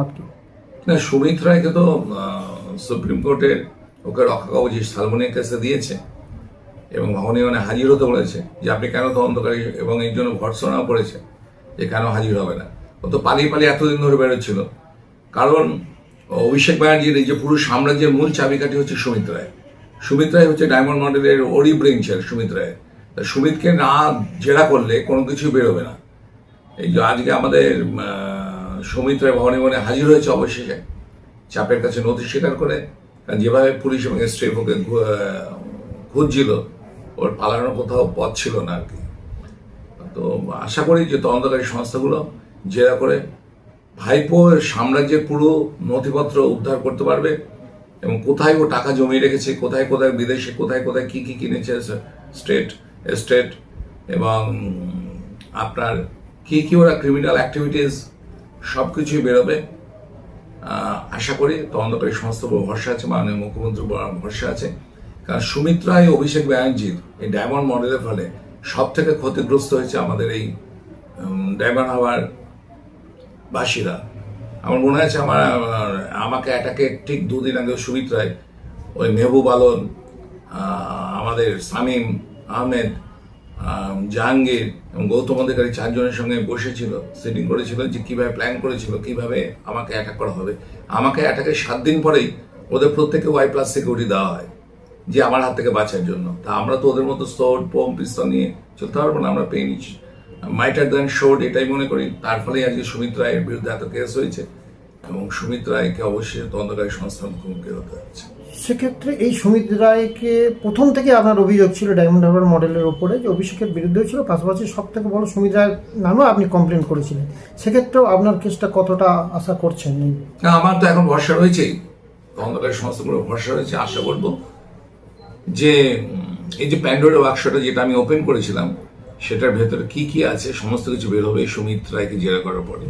মতামত কি? না, সুমিত রায়কে তো সুপ্রিম কোর্টের ওকে রক্ষা কবচ সালমনিয়া কেসে দিয়েছে এবং ভবনে হাজির হতে বলেছে যে আপনি কেন তদন্তকারী, এবং এই জন্য ভর্ৎসনাও করেছে যে কেন হাজির হবে না। ও তো পালিয়ে পালিয়ে এতদিন ধরে বেরোচ্ছিল, কারণ অভিষেক ব্যানার্জির এই যে পুরো সাম্রাজ্যের মূল চাবিকাঠি হচ্ছে সুমিত রায়। সুমিত রায় হচ্ছে ডায়মন্ড মডেলের ওরই ব্রেঞ্চের সুমিত রায়। সুমিতকে না জেরা করলে কোনো কিছু বেরোবে না। এই যে আজকে আমাদের সুমিত রায় ভবনে হাজির হয়েছে অবশেষে, চাপের কাছে নথি স্বীকার করে। কারণ যেভাবে পুলিশ এবং স্ট্রেফ ওকে খুঁজছিল, ওর পালানোর কোথাও পথ ছিল না আর কি। তো আশা করি যে তদন্তকারী সংস্থাগুলো জেরা করে ভাইপো সাম্রাজ্যের পুরো নথিপত্র উদ্ধার করতে পারবে এবং কোথায় ও টাকা জমিয়ে রেখেছে, কোথায় কোথায় বিদেশে কোথায় কোথায় কি কি কিনেছে স্টেট এবং আপনার কি কি ওরা ক্রিমিনাল অ্যাক্টিভিটিস সব কিছুই বেরোবে। আশা করি তদন্তকারী সংস্থার ভরসা আছে, মাননীয় মুখ্যমন্ত্রীর ভরসা আছে। কারণ সুমিত রায় অভিষেক ব্যানার্জির এই ডায়মন্ড মডেলের ফলে সব থেকে ক্ষতিগ্রস্ত হয়েছে আমাদের এই ডায়মন্ড হারবার বাসীরা। আমার মনে আছে আমাকে অ্যাটাকে ঠিক দুদিন আগে সুমিত রায় ওই মেহবুব আলম, আমাদের সামিম আহমেদ, জাহাঙ্গীর এবং গৌতম অধিকারী চারজনের সঙ্গে বসেছিল, সিটিং করেছিল যে কিভাবে প্ল্যান করেছিল কিভাবে আমাকে অ্যাটাক করা হবে। আমাকে অ্যাটাকের 7 দিন পরেই ওদের প্রত্যেককে Y+ সিকিউরিটি দেওয়া হয় যে আমার হাত থেকে বাঁচার জন্য। তা আমরা তো ওদের মতো সোর্ড পোম পিস্তল নিয়ে চলতে পারবো না। আমরা পেয়ে নিচ্ছি মাইটার দেন শোর্ড, এটাই মনে করি। তার ফলেই আজকে সুমিত রায়ের বিরুদ্ধে এত কেস হয়েছে এবং সুমিত রায়কে অবশ্যই তদন্তকারী সংস্থার মুখোমুখি হতে হচ্ছে। সেক্ষেত্রে এই সুমিত রায়কে প্রথম থেকে আপনার অভিযোগ ছিল ডায়মন্ড হারবার মডেলের ওপরে যে অভিষেকের বিরুদ্ধেও ছিল, পাশাপাশি সব থেকে বড় সুমিত রায়ের নামেও আপনি কমপ্লেন করেছিলেন। সেক্ষেত্রেও আপনার কেসটা কতটা আশা করছেন? না, আমার তো এখন ভরসা রয়েছেই, তদন্তকারী সংস্থাগুলো ভরসা রয়েছে। আশা করবো যে এই যে প্যান্ডোরের বাক্সটা যেটা আমি ওপেন করেছিলাম সেটার ভেতরে কি কি আছে সমস্ত কিছু বের হবে সুমিত রায়কে জেরা করার পরে।